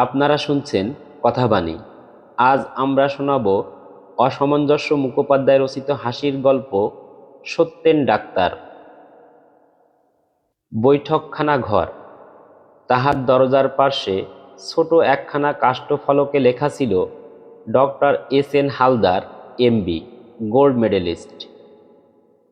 আপনারা শুনছেন কথাবাণী। আজ আমরা শোনাব অসামঞ্জস্য মুখোপাধ্যায় রচিত হাসির গল্প সত্যেন ডাক্তার। বৈঠকখানা ঘর। তাহার দরজার পার্শ্বে ছোট একখানা কাষ্ঠফলকে লেখা ছিল, doctor S N. Haldar, MB, gold medalist.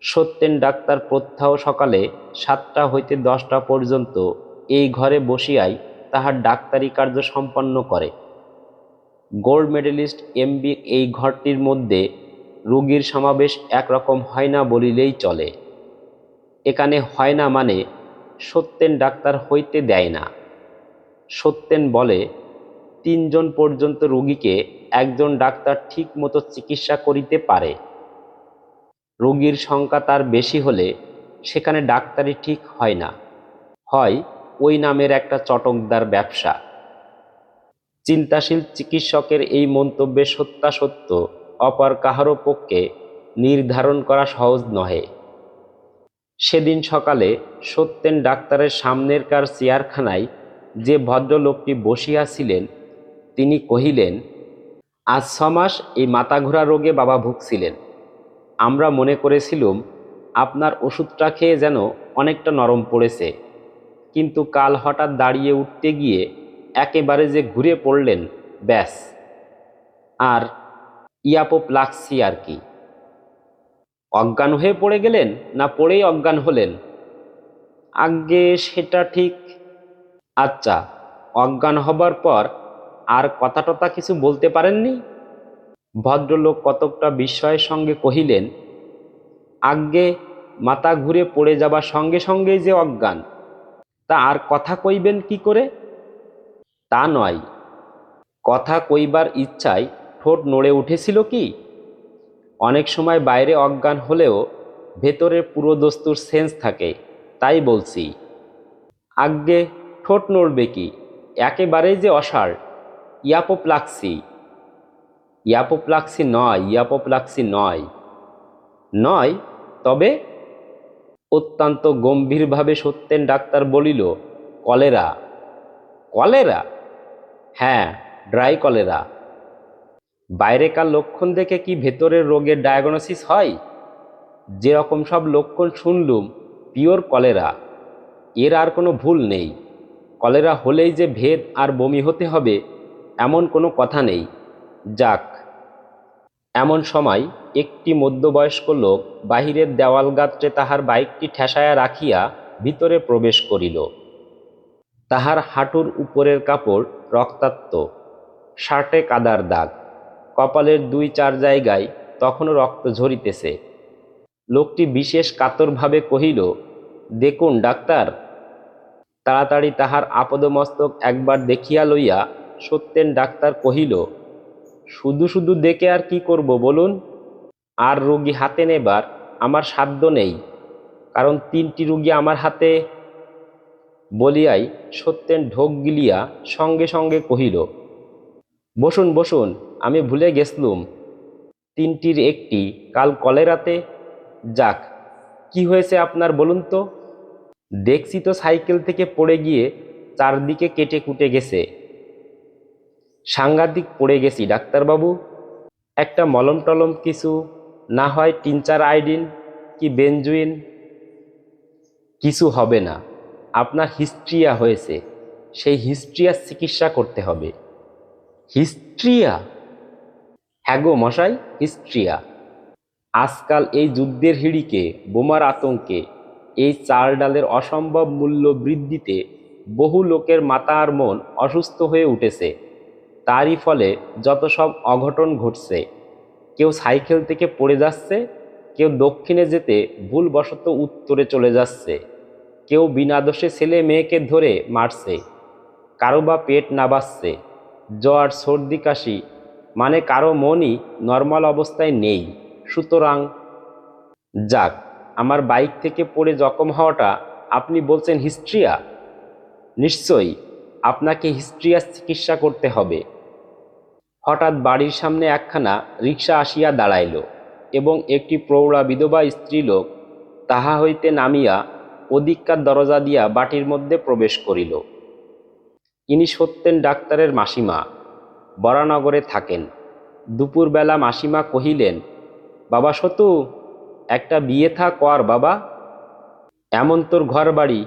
Satyen ডাক্তার প্রত্যহ সকালে 7টা হইতে 10টা পর্যন্ত এই ঘরে বসিয়াই তাহার ডাক্তারি কার্য সম্পন্ন করে। গোল্ড মেডেলিস্ট এমবি এই ঘরটির মধ্যে রোগীর সমাবেশ একরকম হয় না বলিলেই চলে। এখানে হয় না মানে সত্যেন ডাক্তার হইতে দেয় না। সত্যেন বলে, 3 জন পর্যন্ত রোগীকে একজন ডাক্তার ঠিক মতো চিকিৎসা করিতে পারে। রোগীর সংখ্যা তার বেশি হলে সেখানে ডাক্তারি ঠিক হয় না, হয় ওই নামের একটা চটকদার ব্যবসা। চিন্তাশীল চিকিৎসকের এই মন্তব্যের সত্যাসত্য অপর কাহারও পক্ষে নির্ধারণ করা সহজ নহে। সেদিন সকালে সত্যেন ডাক্তারের সামনেরকার চেয়ারখানায় যে ভদ্রলোকটি বসিয়াছিলেন, তিনি কহিলেন, আজ 6 মাস এই মাথা ঘোরা রোগে বাবা ভুগছিলেন। আমরা মনে করেছিলুম আপনার ওষুধটা খেয়ে যেন অনেকটা নরম পড়েছে, কিন্তু কাল হঠাৎ দাঁড়িয়ে উঠতে গিয়ে একেবারে যে ঘুরে পড়লেন, ব্যাস। আর ইয়াপোপ্লাক্সি আর কি। অজ্ঞান হয়ে পড়ে গেলেন না পড়েই অজ্ঞান হলেন? আজ্ঞে সেটা ঠিক। আচ্ছা, অজ্ঞান হবার পর আর কথা টথা কিছু বলতে পারেননি? ভদ্রলোক কতকটা বিস্ময়ের সঙ্গে কহিলেন, আজ্ঞে মাথা ঘুরে পড়ে যাবার সঙ্গে সঙ্গেই যে অজ্ঞান, তা আর কথা কইবেন কি করে? তা নয়, কথা কইবার ইচ্ছায় ঠোঁট নড়ে উঠেছিল কি? অনেক সময় বাইরে অজ্ঞান হলেও ভেতরের পুরো দস্তুর সেন্স থাকে, তাই বলছি। আজ্ঞে ঠোঁট নড়বে কি, একেবারেই যে অসাড়। ইয়াপোপ্লাক্সি। ইয়াপোপ্লাক্সি নয়, ইয়াপোপ্লাক্সি নয়। নয় তবে? অত্যন্ত গম্ভীরভাবে সত্যেন ডাক্তার বলিল, কলেরা। কলেরা? হ্যাঁ, ড্রাই কলেরা। বাইরেকার লক্ষণ দেখে কি ভেতরের রোগের ডায়াগনোসিস হয়? যেরকম সব লক্ষণ শুনলুম, পিওর কলেরা। এর আর কোনো ভুল নেই। কলেরা হলেই যে ভেদ আর বমি হতে হবে এমন কোনো কথা নেই। যাক। এমন সময় একটি মধ্যবয়স্ক লোক বাহিরের দেওয়াল গাত্রে তাহার বাইকটি ঠেসাইয়া রাখিয়া ভিতরে প্রবেশ করিল। তাহার হাঁটুর উপরের কাপড় রক্তাক্ত, শার্টে কাদার দাগ, কপালের 2-4 জায়গায় তখনও রক্ত ঝরিতেছে। লোকটি বিশেষ কাতরভাবে কহিল, দেখুন ডাক্তার। তাড়াতাড়ি তাহার আপদমস্তক একবার দেখিয়া লইয়া সত্যেন ডাক্তার কহিল, শুধু শুধু দেখে আর কি করব বলুন? আর রোগী হাতে নেবার আমার সাধ্য নেই, কারণ 3টি রোগী আমার হাতে। বলিয়াই সত্যেন ঢোক গিলিয়া সঙ্গে সঙ্গে কহিল, বসুন বসুন, আমি ভুলে গেছলুম, 3টির একটি কাল কলেরাতে। যাক, কি হয়েছে আপনার বলুন তো? দেখছি তো সাইকেল থেকে পড়ে গিয়ে চারদিকে কেটে কুটে গেছে। সাংঘাতিক পড়ে গেছি ডাক্তারবাবু। একটা মলম টলম কিছু, না হয় টিনচার আয়োডিন কি বেনজুইন? কিছু হবে না, আপনার হিস্ট্রিয়া হয়েছে, সেই হিস্ট্রিয়ার চিকিৎসা করতে হবে। হিস্ট্রিয়া? হ্যাঁ গো মশাই, হিস্ট্রিয়া। আজকাল এই যুদ্ধের হিড়িকে, বোমার আতঙ্কে, এই চাল ডালের অসম্ভব মূল্য বৃদ্ধিতে বহু লোকের মাথা আর মন অসুস্থ হয়ে উঠেছে। তারই ফলে যত সব অঘটন ঘটছে। কেউ সাইকেল থেকে পড়ে যাচ্ছে, কেউ দক্ষিণে যেতে ভুলবশত উত্তরে চলে যাচ্ছে, কেউ বিনা দোষে ছেলে মেয়েকে ধরে মারছে, কারো বা পেট না বাজছে, জ্বর সর্দি কাশি, মানে কারো মনই নর্মাল অবস্থায় নেই। সুতরাং যাক, আমার বাইক থেকে পড়ে জখম হওয়াটা আপনি বলছেন হিস্ট্রিয়া? নিশ্চয়ই আপনাকে হিস্ট্রিয়ার চিকিৎসা করতে হবে। হঠাৎ বাড়ির সামনে একখানা রিক্সা আসিয়া দাঁড়াইল এবং একটি প্রৌঢ়া বিধবা স্ত্রীলোক তাহা হইতে নামিয়া ওদিককার দরজা দিয়া বাটির মধ্যে প্রবেশ করিল। ইনি সত্যেন ডাক্তারের মাসিমা, বরানগরে থাকেন। দুপুরবেলা মাসিমা কহিলেন, বাবা সতু, একটা বিয়ে থা কর বাবা। এমন তোর ঘর বাড়ি,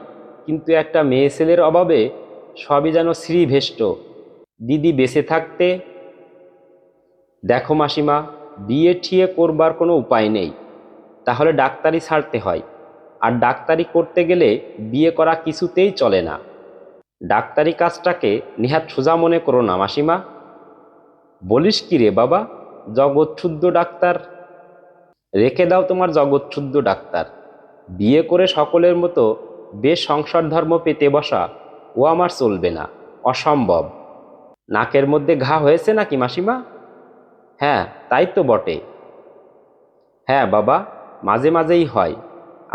কিন্তু একটা মেয়ে ছেলের অভাবে সবই যেন শ্রীভেষ্ট। দিদি বেঁচে থাকতে। দেখো মাসিমা, বিয়ে ঠিয়ে করবার কোনো উপায় নেই, তাহলে ডাক্তারি ছাড়তে হয়। আর ডাক্তারি করতে গেলে বিয়ে করা কিছুতেই চলে না। ডাক্তারি কাজটাকে নেহাত সোজা মনে করো না মাসিমা। বলিস কি রে বাবা, জগৎশুদ্ধ ডাক্তার? রেখে দাও তোমার জগৎশুদ্ধ ডাক্তার। বিয়ে করে সকলের মতো বেশ সংসার ধর্ম পেতে বসা ও আমার চলবে না, অসম্ভব। নাকের মধ্যে ঘা হয়েছে নাকি মাসিমা? হ্যাঁ, তাই তো বটে। হ্যাঁ বাবা, মাঝে মাঝেই হয়,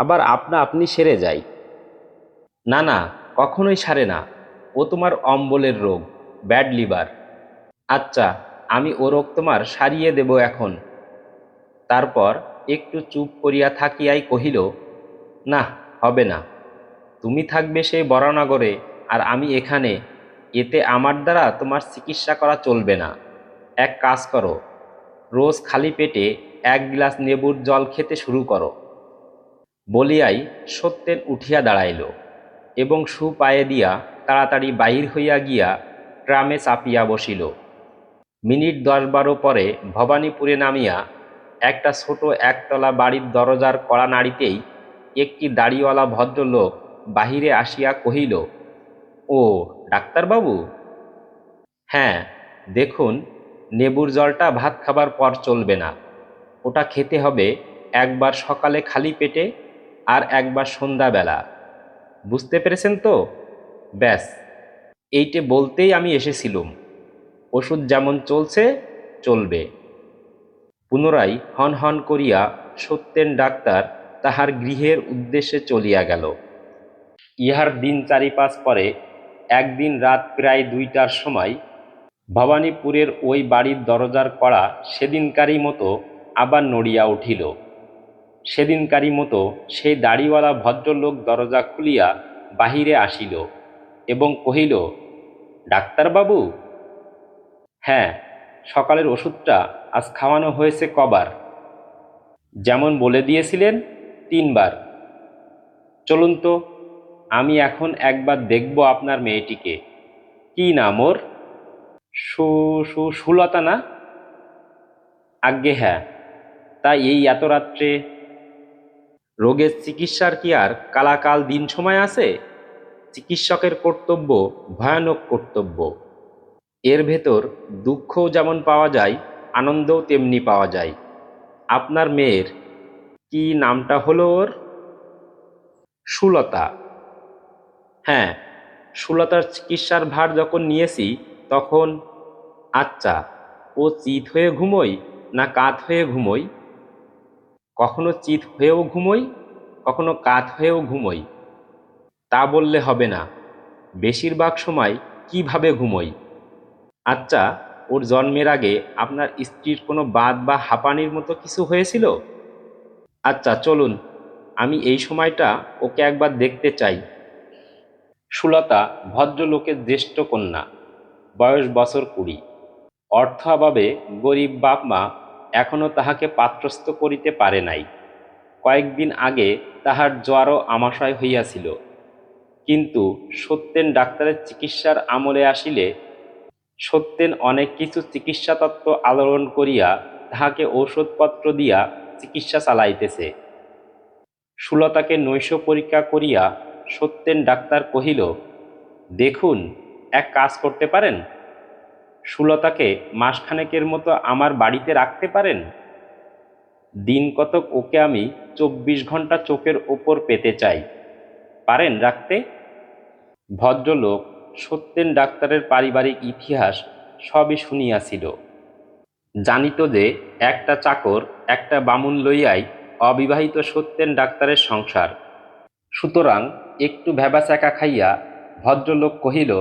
আবার আপনা আপনি সেরে যায়। না না, কখনোই সারে না। ও তোমার অম্বলের রোগ, ব্যাড লিভার। আচ্ছা, আমি ও রোগ তোমার সারিয়ে দেব এখন। তারপর একটু চুপ করিয়া থাকিয়াই কহিল, না, হবে না। তুমি থাকবে সেই বরানগরে, আর আমি এখানে। এতে আমার দ্বারা তোমার চিকিৎসা করা চলবে না। এক কাজ করো, রোজ খালি পেটে 1 গ্লাস নেবুর জল খেতে শুরু করো। বলিয়াই সত্যেন উঠিয়া দাঁড়াইল এবং সুপায়ে দিয়া তাড়াতাড়ি বাহির হইয়া গিয়া ট্রামে চাপিয়া বসিল। মিনিট 10-12 পরে ভবানীপুরে নামিয়া একটা ছোট একতলা বাড়ির দরজার কড়া নাড়িতেই একটি দাড়িওয়ালা ভদ্রলোক বাহিরে আসিয়া কহিল, ও ডাক্তারবাবু? হ্যাঁ, দেখুন, নেবুর জলটা ভাত খাবার পর চলবে না। ওটা খেতে হবে একবার সকালে খালি পেটে, আর একবার সন্ধ্যাবেলা। বুঝতে পেরেছেন তো? ব্যাস, এইটে বলতেই আমি এসেছিলুম। ওষুধ যেমন চলছে চলবে। পুনরায় হন হন করিয়া সত্যেন ডাক্তার তাহার গৃহের উদ্দেশ্যে চলিয়া গেল। ইহার দিন 4-5 পরে একদিন রাত প্রায় 2টার সময় ভবানীপুরের ওই বাড়ির দরজার কড়া সেদিনকারই মতো আবার নড়িয়া উঠিল। সেদিনকারই মতো সেই দাড়িওয়ালা ভদ্রলোক দরজা খুলিয়া বাহিরে আসিল এবং কহিল, ডাক্তারবাবু? হ্যাঁ, সকালের ওষুধটা আজ খাওয়ানো হয়েছে কবার? যেমন বলে দিয়েছিলেন, 3বার। চলুন তো, আমি এখন একবার দেখব আপনার মেয়েটিকে। কি নাম ওর? সু সু সুলতা না? আজ্ঞে হ্যাঁ। তাই এই এত রাত্রে? রোগের চিকিৎসার কি আর কালাকাল দিন সময় আছে? চিকিৎসকের কর্তব্য ভয়ানক কর্তব্য। এর ভেতর দুঃখও যেমন পাওয়া যায়, আনন্দও তেমনি পাওয়া যায়। আপনার মেয়ের কি নামটা হলো ওর? সুলতা। হ্যাঁ, সুলতার চিকিৎসার ভার যখন নিয়েছি তখন। আচ্ছা, ও চিত হয়ে ঘুমোয় না কাত হয়ে ঘুমোয়? কখনো চিত হয়েও ঘুমোই, কখনো কাত হয়েও ঘুমোই। তা বললে হবে না। বেশিরভাগ সময় কিভাবে ঘুমোই? আচ্ছা, ওর জন্মের আগে আপনার স্ত্রীর কোনো বাত বা হাঁপানির মতো কিছু হয়েছিল? আচ্ছা চলুন, আমি এই সময়টা ওকে একবার দেখতে চাই। সুলতা ভদ্রলোকের জ্যেষ্ঠ কন্যা, বয়স বছর 20। অর্থাভাবে গরিব বাপ মা এখনো তাহাকে পাত্রস্থ করিতে পারে নাই। কয়েকদিন আগে তাহার জ্বরও আমাশয় হইয়াছিল, কিন্তু সত্যেন ডাক্তারের চিকিৎসার আমলে আসিলে সত্যেন অনেক কিছু চিকিৎসা তত্ত্ব আলোড়ন করিয়া তাহাকে ঔষধপত্র দিয়া চিকিৎসা চালাইতেছে। সুলতাকে নৈশ পরীক্ষা করিয়া সত্যেন ডাক্তার কহিল, দেখুন, এক কাজ করতে পারেন? সুলতাকে মাসখানেকের মতো আমার বাড়িতে রাখতে পারেন। দিন কতক ওকে আমি 24 ঘন্টা চোখের ওপর পেতে চাই। পারেন রাখতে? ভদ্রলোক সত্যেন ডাক্তারের পারিবারিক ইতিহাস সবই শুনিয়াছিল। জানিত যে একটা চাকর একটা বামুন লইয়াই অবিবাহিত সত্যেন ডাক্তারের সংসার। সুতরাং একটু ভ্যাবাচ্যাকা খাইয়া ভদ্রলোক কহিল,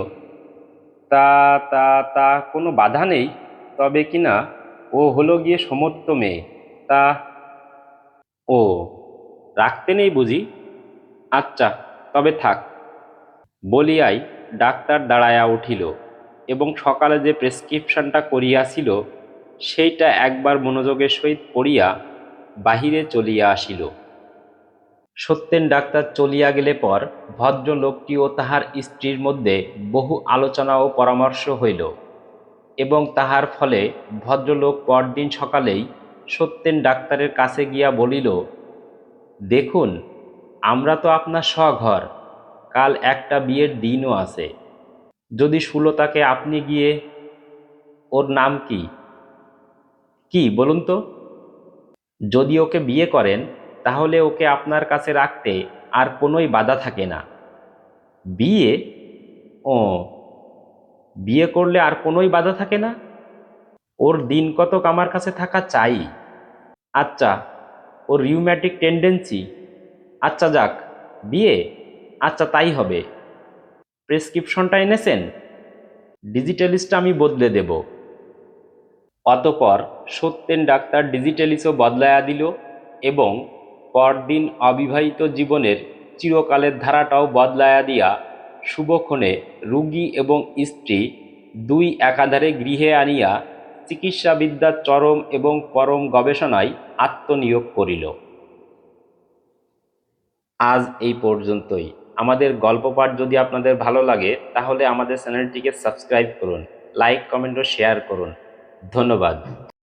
তা তা তা কোনো বাধা নেই, তবে কিনা ও হলো গিয়ে সমর্থ মেয়ে। তা ও, রাখতে নেই বুঝি? আচ্ছা, তবে থাক। বলিয়াই ডাক্তার দাঁড়ায়া উঠিল এবং সকালে যে প্রেসক্রিপশনটা করিয়াছিল সেইটা একবার মনোযোগের সহিত পড়িয়া বাহিরে চলিয়া আসিল। সত্যেন ডাক্তার চলিয়া গেলে পর ভদ্রলোকটি ও তাহার স্ত্রীর মধ্যে বহু আলোচনা ও পরামর্শ হইল এবং তাহার ফলে ভদ্রলোক পরদিন সকালেই সত্যেন ডাক্তারের কাছে গিয়া বলিল, দেখুন, আমরা তো আপনার স্বঘর, কাল একটা বিয়ের দিনও আছে। যদি সুলতাকে আপনি গিয়ে, ওর নাম কি কি বলুন তো, যদি ওকে বিয়ে করেন তাহলে ওকে আপনার কাছে রাখতে আর কোনোই বাধা থাকে না। বিয়ে? ও, বিয়ে করলে আর কোনোই বাধা থাকে না? ওর দিন কতক আমার কাছে থাকা চাই। আচ্ছা, ওর রিউম্যাটিক টেন্ডেন্সি। আচ্ছা যাক, বিয়ে, আচ্ছা তাই হবে। প্রেসক্রিপশনটা এনেছেন? ডিজিটালিস্টটা আমি বদলে দেব। অতঃপর সত্যেন ডাক্তার ডিজিটালিসও বদলায়া দিল এবং পরদিন অবিবাহিত জীবনের চিরকালের ধারাটাও বদলায়া দিয়া শুভক্ষণে রুগী এবং স্ত্রী দুই একাধারে গৃহে আনিয়া চিকিৎসাবিদ্যার চরম এবং পরম গবেষণায় আত্মনিয়োগ করিল। আজ এই পর্যন্তই। আমাদের গল্প পাঠ যদি আপনাদের ভালো লাগে তাহলে আমাদের চ্যানেলটিকে সাবস্ক্রাইব করুন, লাইক, কমেন্ট ও শেয়ার করুন। ধন্যবাদ।